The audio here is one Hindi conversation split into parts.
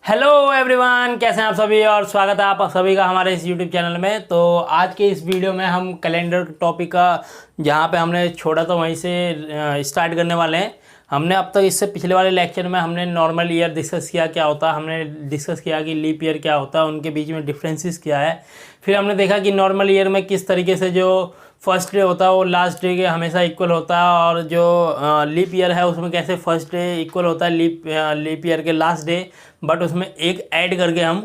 हेलो एवरीवन, कैसे हैं आप सभी और स्वागत है आप सभी का हमारे इस यूट्यूब चैनल में। तो आज के इस वीडियो में हम कैलेंडर टॉपिक का जहां पे हमने छोड़ा था वहीं से स्टार्ट करने वाले हैं। हमने अब तक इससे पिछले वाले लेक्चर में हमने नॉर्मल ईयर डिस्कस किया क्या होता है, हमने डिस्कस किया कि लीप ईयर क्या होता है, उनके बीच में डिफरेंसेस क्या है। फिर हमने देखा कि नॉर्मल ईयर में किस तरीके से जो फर्स्ट डे होता है वो लास्ट डे के हमेशा इक्वल होता है, और जो लीप ईयर है उसमें कैसे फर्स्ट डे इक्वल होता है लीप ईयर के लास्ट डे, बट उसमें एक ऐड करके हम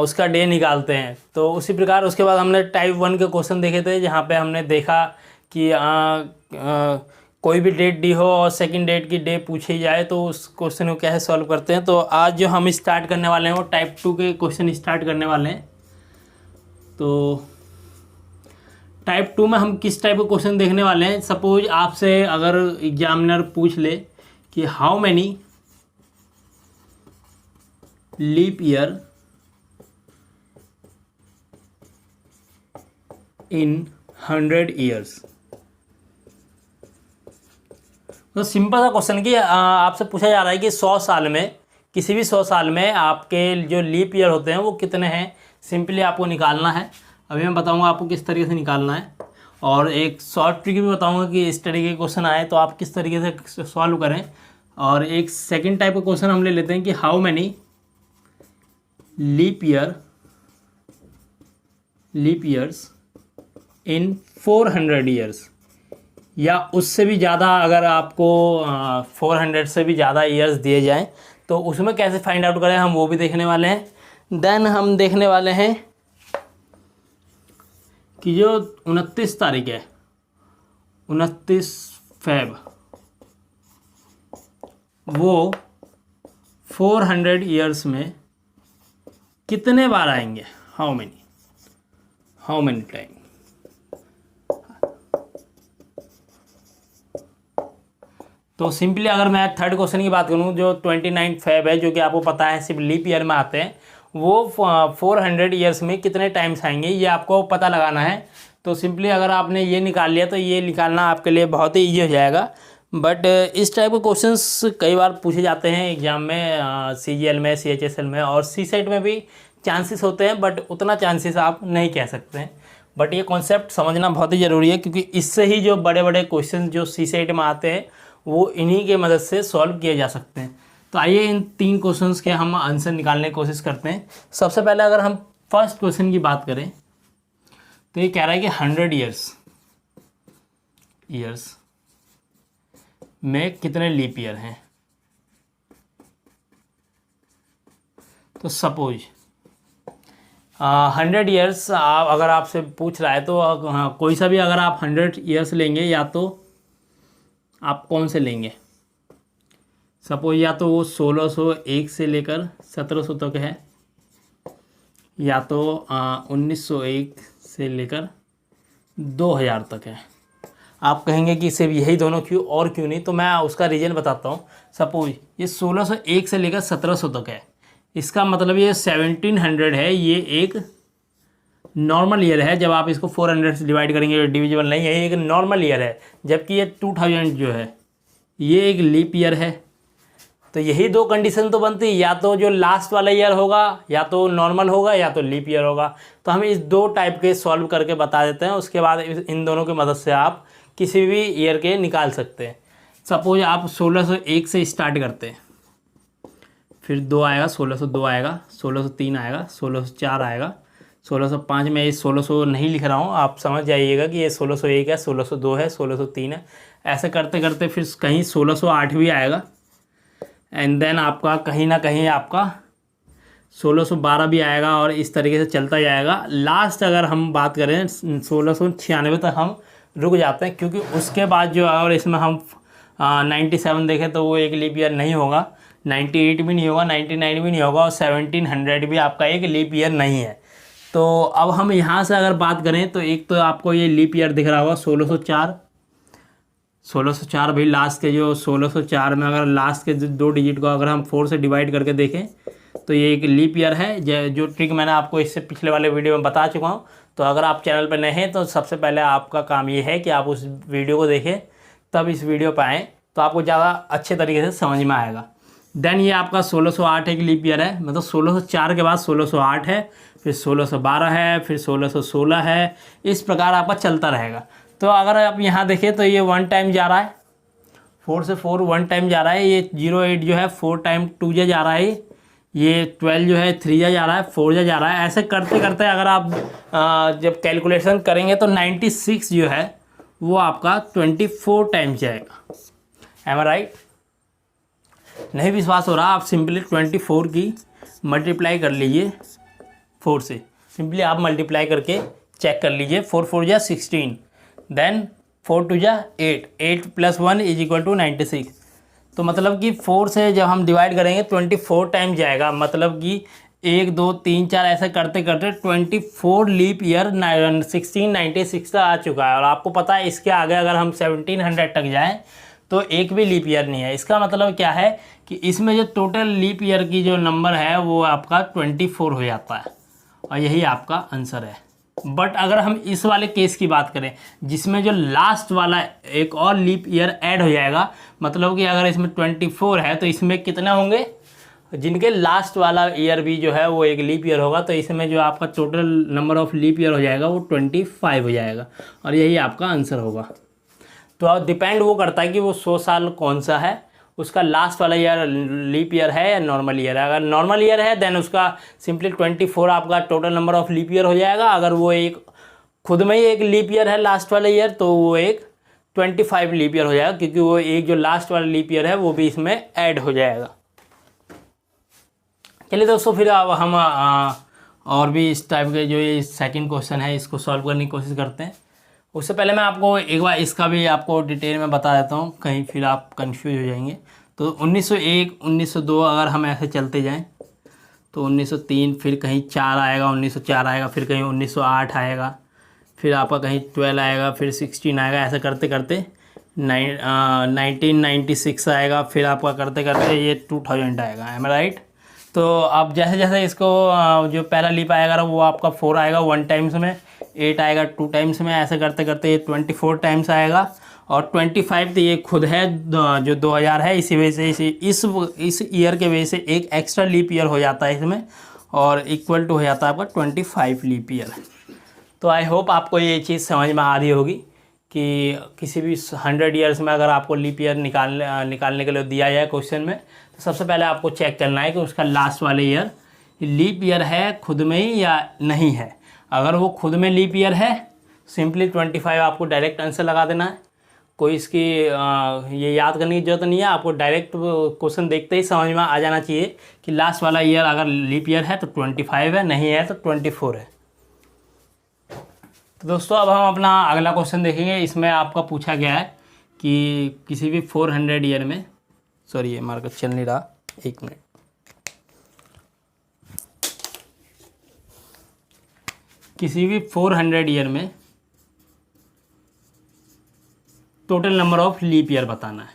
उसका डे निकालते हैं। तो उसी प्रकार उसके बाद हमने टाइप 1 के क्वेश्चन देखे थे, जहाँ पे हमने देखा कि कोई भी डेट दी हो और सेकंड डेट की डे पूछी जाए तो उस क्वेश्चन को कैसे सॉल्व करते हैं। तो आज जो हम स्टार्ट करने वाले हैं वो टाइप 2 के क्वेश्चन स्टार्ट करने वाले हैं। तो टाइप 2 में हम किस टाइप का क्वेश्चन देखने वाले हैं। सपोज आपसे अगर एग्जामिनर पूछ ले कि how many leap year in 100 years, तो सिंपल सा क्वेश्चन कि आपसे पूछा जा रहा है कि 100 साल में, किसी भी 100 साल में आपके जो लीप ईयर होते हैं वो कितने हैं। सिंपली आपको निकालना है। अभी मैं बताऊंगा आपको किस तरीके से निकालना है, और एक शॉर्ट ट्रिक भी बताऊंगा कि इस तरीके के क्वेश्चन आए तो आप किस तरीके से सॉल्व करें। और एक सेकंड टाइप का क्वेश्चन हम ले लेते हैं कि how many leap years in 400 years, या उससे भी ज़्यादा अगर आपको 400 से भी ज़्यादा ईयर्स दिए जाएं तो उसमें कैसे फाइंड आउट करें, हम वो भी देखने वाले हैं। देन हम देखने वाले हैं कि जो 29 तारीख है, 29 फेब, वो 400 ईयर्स में कितने बार आएंगे, हाउ मेनी टाइम। तो सिंपली अगर मैं थर्ड क्वेश्चन की बात करूं, जो 29 फेब है, जो कि आपको पता है सिर्फ लीप ईयर में आते हैं, वो 400 ईयर्स में कितने टाइम्स आएंगे ये आपको पता लगाना है। तो सिंपली अगर आपने ये निकाल लिया तो ये निकालना आपके लिए बहुत ही ईजी हो जाएगा। बट इस टाइप के क्वेश्चंस कई बार पूछे जाते हैं एग्जाम में, CGL में, CHSL में और CSET में भी चांसेस होते हैं, बट उतना चांसेस आप नहीं कह सकते हैं। बट ये कॉन्सेप्ट समझना बहुत ही ज़रूरी है, क्योंकि इससे ही जो बड़े बड़े क्वेश्चन जो CSET में आते हैं वो इन्हीं के मदद से सॉल्व किए जा सकते हैं। तो आइए इन 3 क्वेश्चंस के हम आंसर निकालने की कोशिश करते हैं। सबसे पहले अगर हम फर्स्ट क्वेश्चन की बात करें तो ये कह रहा है कि 100 ईयर्स में कितने लीप ईयर हैं। तो सपोज 100 ईयर्स अगर आपसे पूछ रहा है तो कोई सा भी अगर आप 100 ईयर्स लेंगे, या तो आप कौन से लेंगे। सपोज या तो वो 1601 से लेकर 1700 तक है, या तो 1901 से लेकर 2000 तक है। आप कहेंगे कि सिर्फ यही दोनों क्यों और क्यों नहीं, तो मैं उसका रीज़न बताता हूँ। सपोज ये 1601 से लेकर 1700 तक है, इसका मतलब ये 1700 है, ये एक नॉर्मल ईयर है। जब आप इसको 400 से डिवाइड करेंगे, डिविजिबल नहीं है, ये एक नॉर्मल ईयर है। जबकि ये 2000 जो है ये एक लीप ईयर है। तो यही 2 कंडीशन तो बनती है, या तो जो लास्ट वाला ईयर होगा, या तो नॉर्मल होगा, या तो लीप ईयर होगा। तो हम इस 2 टाइप के सॉल्व करके बता देते हैं, उसके बाद इन दोनों की मदद से आप किसी भी ईयर के निकाल सकते हैं। सपोज आप 1601 से स्टार्ट करते हैं, फिर 2 आएगा, 1602 आएगा, 1603 आएगा, 1604 आएगा, 1605 में ये 1600 नहीं लिख रहा हूँ, आप समझ जाइएगा कि ये 1601 है, 1602 है, 1603 है। ऐसे करते करते फिर कहीं 1608 भी आएगा, एंड देन आपका कहीं ना कहीं आपका 1612 भी आएगा, और इस तरीके से चलता जाएगा। लास्ट अगर हम बात करें 1696 तक हम रुक जाते हैं, क्योंकि उसके बाद जो और इसमें हम 97 देखें तो वो एक लीप ईयर नहीं होगा, 98 भी नहीं होगा, 99 भी नहीं होगा, और 1700 भी आपका एक लीप ईयर नहीं है। तो अब हम यहाँ से अगर बात करें तो एक तो आपको ये लीप ईयर दिख रहा होगा 1604 भाई, लास्ट के जो 1604 में अगर लास्ट के 2 डिजिट को अगर हम 4 से डिवाइड करके देखें तो ये एक लीप ईयर है। जो ट्रिक मैंने आपको इससे पिछले वाले वीडियो में बता चुका हूँ। तो अगर आप चैनल पर नए हैं तो सबसे पहले आपका काम ये है कि आप उस वीडियो को देखें, तब इस वीडियो पर आएँ, तो आपको ज़्यादा अच्छे तरीके से समझ में आएगा। देन ये आपका 1608 एक लीप ईयर है, मतलब 1604 के बाद 1608 है, फिर 1612 है, फिर 1616 है, इस प्रकार आपका चलता रहेगा। तो अगर आप यहाँ देखें तो ये 1 टाइम जा रहा है, 4 से 4 1 टाइम जा रहा है, ये 08 जो है 4 टाइम 2 जा रहा है, ये 12 जो है 3 जा रहा है, 4 जा रहा है। ऐसे करते करते अगर आप जब कैलकुलेशन करेंगे तो 96 जो है वो आपका 24 टाइम जाएगा। एम आई राइट? नहीं विश्वास हो रहा, आप सिंपली 24 की मल्टीप्लाई कर लीजिए 4 से, सिंपली आप मल्टीप्लाई करके चेक कर लीजिए। 4 4 जा 16, देन 4 2 जा 8, 8 + 1 = 96। तो मतलब कि 4 से जब हम डिवाइड करेंगे 24 टाइम जाएगा, मतलब कि 1 2 3 4 ऐसे करते करते 24 लीप ईयर 1696 का आ चुका है। और आपको पता है इसके आगे अगर हम 1700 तक जाएं तो एक भी लीप ईयर नहीं है। इसका मतलब क्या है कि इसमें जो टोटल लीप ईयर की जो नंबर है वो आपका 24 हो जाता है, और यही आपका आंसर है। बट अगर हम इस वाले केस की बात करें जिसमें जो लास्ट वाला एक और लीप ईयर ऐड हो जाएगा, मतलब कि अगर इसमें 24 है तो इसमें कितने होंगे, जिनके लास्ट वाला ईयर भी जो है वो एक लीप ईयर होगा, तो इसमें जो आपका total number of leap year हो जाएगा वो 25 हो जाएगा, और यही आपका आंसर होगा। तो डिपेंड वो करता है कि वो 100 साल कौन सा है, उसका लास्ट वाला ईयर लीप ईयर है या नॉर्मल ईयर है। अगर नॉर्मल ईयर है देन उसका सिंपली 24 आपका total number of leap year हो जाएगा। अगर वो एक खुद में ही एक लीप ईयर है लास्ट वाला ईयर, तो वो एक 25 लीप ईयर हो जाएगा, क्योंकि वो एक जो लास्ट वाला लीप ईयर है वो भी इसमें ऐड हो जाएगा। चलिए दोस्तों, फिर अब हम और भी इस टाइप के जो ये सेकंड क्वेश्चन है इसको सॉल्व करने की कोशिश करते हैं। उससे पहले मैं आपको एक बार इसका भी आपको डिटेल में बता देता हूँ, कहीं फिर आप कंफ्यूज हो जाएंगे। तो 1901 1902 अगर हम ऐसे चलते जाएं तो 1903, फिर कहीं 4 आएगा, 1904 आएगा, फिर कहीं 1908 आएगा, फिर आपका कहीं 12 आएगा, फिर 16 आएगा, ऐसे करते करते 1996 आएगा, फिर आपका करते करते ये 2000 आएगा। एम आई राइट? तो अब जैसे जैसे इसको जो पहला लीप आएगा वो आपका 4 आएगा 1 टाइम्स में, 8 आएगा 2 टाइम्स में, ऐसे करते करते ये 24 टाइम्स आएगा, और 25 तो ये खुद है जो 2000 है, इसी वजह से इस ईयर के वजह से एक एक्स्ट्रा लीप ईयर हो जाता है इसमें, और इक्वल टू हो जाता है आपका 25 लीप ईयर। तो आई होप आपको ये चीज़ समझ में आ रही होगी कि किसी भी 100 ईयर्स में अगर आपको लीप ईयर निकालने के लिए दिया जाए क्वेश्चन में, तो सबसे पहले आपको चेक करना है कि उसका लास्ट वाले ईयर लीप ईयर है खुद में ही या नहीं है। अगर वो खुद में लीप ईयर है, सिंपली 25 आपको डायरेक्ट आंसर लगा देना है। कोई इसकी ये याद करने की जरूरत नहीं है, आपको डायरेक्ट क्वेश्चन देखते ही समझ में आ जाना चाहिए कि लास्ट वाला ईयर अगर लीप ईयर है तो 25 है, नहीं है तो 24 है। तो दोस्तों अब हम अपना अगला क्वेश्चन देखेंगे। इसमें आपका पूछा गया है कि किसी भी 400 ईयर में, सॉरी ये मार्कर चल नहीं रहा, 1 मिनट। किसी भी 400 ईयर में total number of leap year बताना है।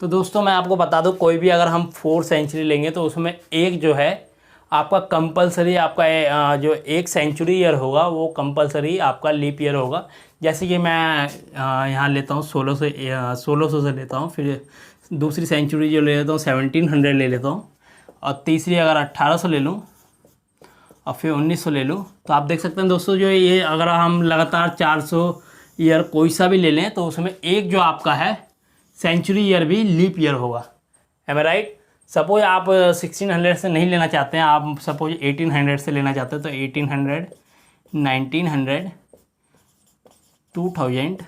तो दोस्तों मैं आपको बता दूं, कोई भी अगर हम 4 सेंचुरी लेंगे तो उसमें एक जो है आपका कंपलसरी, आपका जो एक सेंचुरी ईयर होगा वो कंपलसरी आपका लीप ईयर होगा। जैसे कि मैं यहाँ लेता हूँ 1600 से लेता हूँ, फिर दूसरी सेंचुरी जो ले लेता हूँ 1700 ले लेता हूँ, और तीसरी अगर 1800 ले लूँ और फिर 1900 ले लूँ। तो आप देख सकते हैं दोस्तों, जो ये अगर हम लगातार 400 ईयर कोई सा भी ले लें तो उसमें एक जो आपका है सेंचुरी ईयर भी लीप ईयर होगा। एम आई राइट? सपोज आप 1600 से नहीं लेना चाहते हैं, आप सपोज 1800 से लेना चाहते हैं, तो 1800, 1900, 2000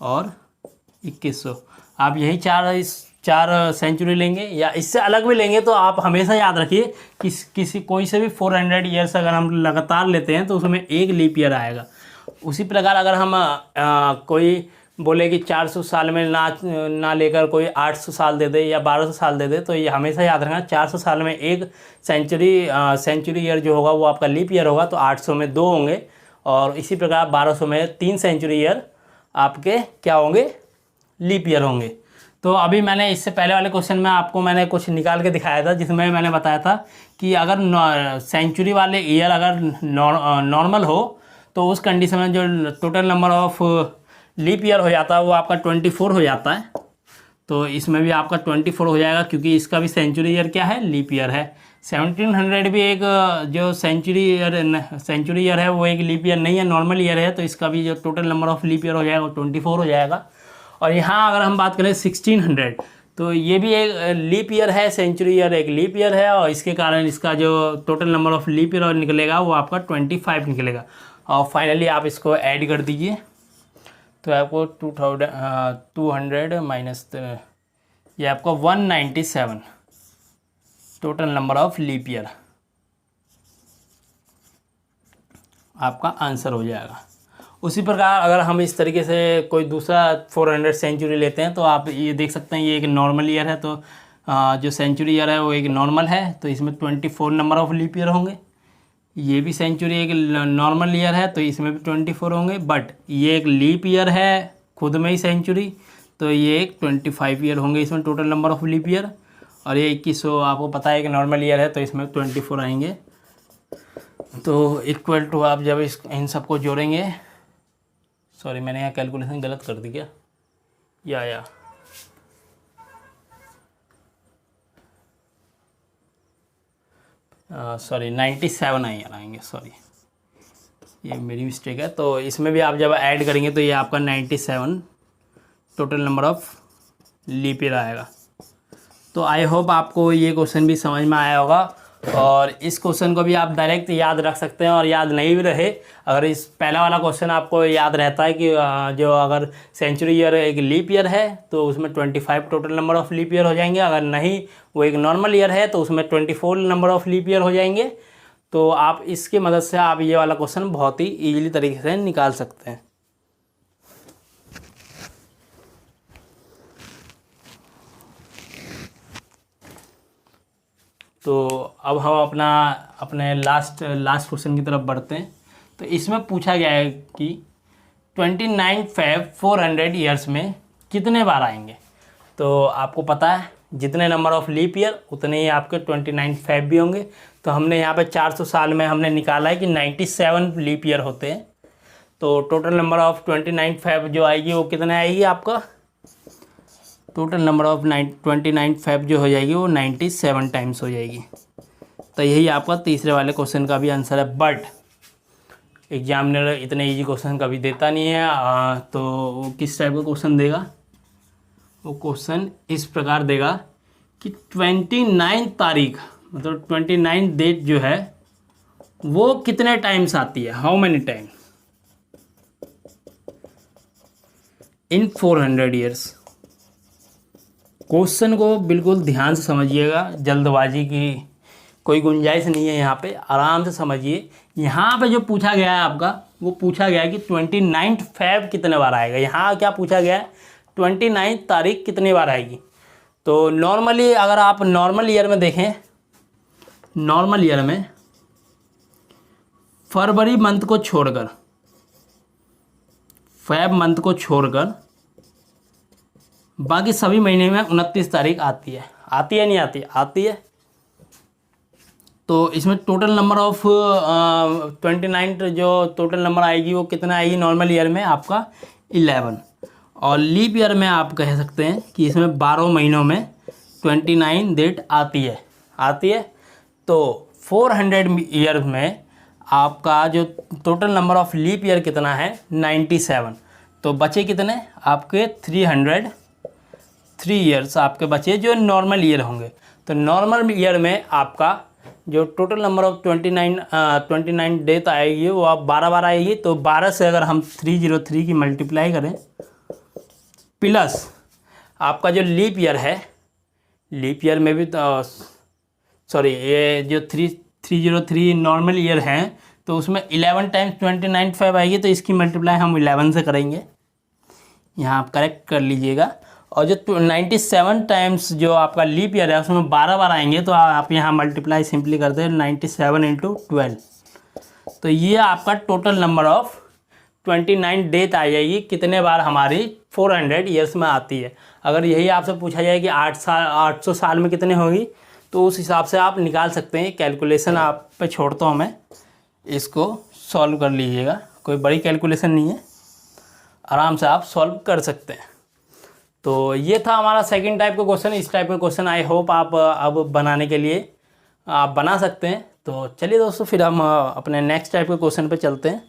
और 2100, आप यही चार सेंचुरी लेंगे, या इससे अलग भी लेंगे। तो आप हमेशा याद रखिए कि कोई से भी 400 ईयर्स अगर हम लगातार लेते हैं तो उसमें एक लीप ईयर आएगा। उसी प्रकार अगर हम कोई बोले कि 400 साल में ना लेकर कोई 800 साल दे दे या 1200 साल दे दे, तो ये हमेशा याद रखना 400 साल में एक सेंचुरी ईयर जो होगा वो आपका लीप ईयर होगा, तो 800 में 2 होंगे, और इसी प्रकार 1200 में 3 सेंचुरी ईयर आपके क्या होंगे, लीप ईयर होंगे। तो अभी मैंने इससे पहले वाले क्वेश्चन में आपको मैंने कुछ निकाल के दिखाया था, जिसमें मैंने बताया था कि अगर सेंचुरी वाले ईयर अगर नॉर्मल हो तो उस कंडीशन में जो total number of leap year हो जाता है वो आपका 24 हो जाता है। तो इसमें भी आपका 24 हो जाएगा, क्योंकि इसका भी सेंचुरी ईयर क्या है, लीप ईयर है। 1700 भी एक जो सेंचुरी ईयर है वो एक लीप ईयर नहीं है, नॉर्मल ईयर है। तो इसका भी जो total number of leap year हो जाएगा वो 24 हो जाएगा। और यहाँ अगर हम बात करें 1600, तो ये भी एक लीप ईयर है, सेंचुरी ईयर एक लीप ईयर है, और इसके कारण इसका जो total number of leap year निकलेगा वो आपका 25 निकलेगा। और फाइनली आप इसको ऐड कर दीजिए, तो आपको 200 माइनस ये आपको 197 total number of leap year आपका आंसर हो जाएगा। उसी प्रकार अगर हम इस तरीके से कोई दूसरा 400 सेंचुरी लेते हैं, तो आप ये देख सकते हैं ये एक नॉर्मल ईयर है, तो जो सेंचुरी ईयर है वो एक नॉर्मल है, तो इसमें 24 नंबर ऑफ लीप ईयर होंगे। ये भी सेंचुरी एक नॉर्मल ईयर है, तो इसमें भी 24 होंगे। बट ये एक लीप ईयर है खुद में ही सेंचुरी, तो ये एक 25 ईयर होंगे इसमें total number of leap year. और ये 2100 आपको पता है कि नॉर्मल ईयर है, तो इसमें 24 आएंगे। तो इक्वल टू आप जब इन सबको जोड़ेंगे, सॉरी मैंने यहाँ कैलकुलेशन गलत कर दी क्या, या सॉरी 97 आएंगे, सॉरी ये मेरी मिस्टेक है। तो इसमें भी आप जब ऐड करेंगे तो ये आपका 97 total number of leap year आएगा। तो आई होप आपको ये क्वेश्चन भी समझ में आया होगा, और इस क्वेश्चन को भी आप डायरेक्ट याद रख सकते हैं। और याद नहीं भी रहे, अगर इस पहला वाला क्वेश्चन आपको याद रहता है कि जो अगर सेंचुरी ईयर एक लीप ईयर है तो उसमें 25 total number of leap year हो जाएंगे। अगर नहीं वो एक नॉर्मल ईयर है तो उसमें 24 नंबर ऑफ लीप ईयर हो जाएंगे। तो आप इसकी मदद से आप ये वाला क्वेश्चन बहुत ही ईजिली तरीके से निकाल सकते हैं। तो अब हम अपने लास्ट क्वेश्चन की तरफ बढ़ते हैं। तो इसमें पूछा गया है कि 29 फेब 400 ईयर्स में कितने बार आएंगे। तो आपको पता है जितने नंबर ऑफ लीप ईयर उतने ही आपके 29 फेब भी होंगे। तो हमने यहाँ पे 400 साल में हमने निकाला है कि 97 लीप ईयर होते हैं। तो टोटल नंबर ऑफ 29 फेब जो आएगी वो कितने आएगी, आपका टोटल नंबर ऑफ 29 फेब जो हो जाएगी वो 97 टाइम्स हो जाएगी। तो यही आपका तीसरे वाले क्वेश्चन का भी आंसर है। बट एग्जामिनर इतने इजी क्वेश्चन कभी देता नहीं है। तो वो किस टाइप का क्वेश्चन देगा, वो क्वेश्चन इस प्रकार देगा कि 29 तारीख मतलब 29 डेट जो है वो कितने टाइम्स आती है, how many time in 400 years. Question को बिल्कुल ध्यान से समझिएगा, जल्दबाजी की कोई गुंजाइश नहीं है यहाँ पे, आराम से समझिए। यहाँ पे जो पूछा गया है आपका, वो पूछा गया है कि 29 फेब कितने बार आएगा। यहाँ क्या पूछा गया है, 29 तारीख कितनी बार आएगी। तो नॉर्मली अगर आप नॉर्मल ईयर में देखें, नॉर्मल ईयर में फरवरी मंथ को छोड़कर, फेब मंथ को छोड़कर बाकी सभी महीने में 29 तारीख आती है। आती है नहीं आती, आती है। तो इसमें टोटल नंबर ऑफ 29 जो टोटल नंबर आएगी वो कितना आएगी नॉर्मल ईयर में, आपका 11। और लीप ईयर में आप कह सकते हैं कि इसमें 12 महीनों में 29 डेट आती है। तो 400 ईयर में आपका जो total number of leap year कितना है, 97। तो बचे कितने आपके 303 ईयर्स आपके बचे जो नॉर्मल ईयर होंगे। तो नॉर्मल ईयर में आपका जो टोटल नंबर ऑफ 29 डेट आएगी वो आप 12 बार आएगी। तो 12 से अगर हम 303 की मल्टीप्लाई करें प्लस आपका जो लीप ईयर है, लीप ईयर में भी सॉरी ये जो 303 नॉर्मल ईयर हैं तो उसमें 11 टाइम्स 29 फेब आएगी। तो इसकी मल्टीप्लाई हम 11 से करेंगे, यहाँ आप करेक्ट कर लीजिएगा। और जो 97 टाइम्स जो आपका लीप ईयर है उसमें 12 बार आएंगे। तो आप यहाँ मल्टीप्लाई सिंपली करते हैं 97 × 12। तो ये आपका टोटल नंबर ऑफ 29 डेट आ जाएगी, कितने बार हमारी 400 ईयर्स में आती है। अगर यही आपसे पूछा जाए कि 800 साल में कितने होगी, तो उस हिसाब से आप निकाल सकते हैं। कैलकुलेशन आप पे छोड़ता हूँ मैं, इसको सॉल्व कर लीजिएगा, कोई बड़ी कैलकुलेशन नहीं है, आराम से आप सॉल्व कर सकते हैं। तो ये था हमारा सेकंड टाइप का क्वेश्चन। इस टाइप का क्वेश्चन आई होप आप अब बनाने के लिए आप बना सकते हैं। तो चलिए दोस्तों, फिर हम अपने नेक्स्ट टाइप के क्वेश्चन पे चलते हैं।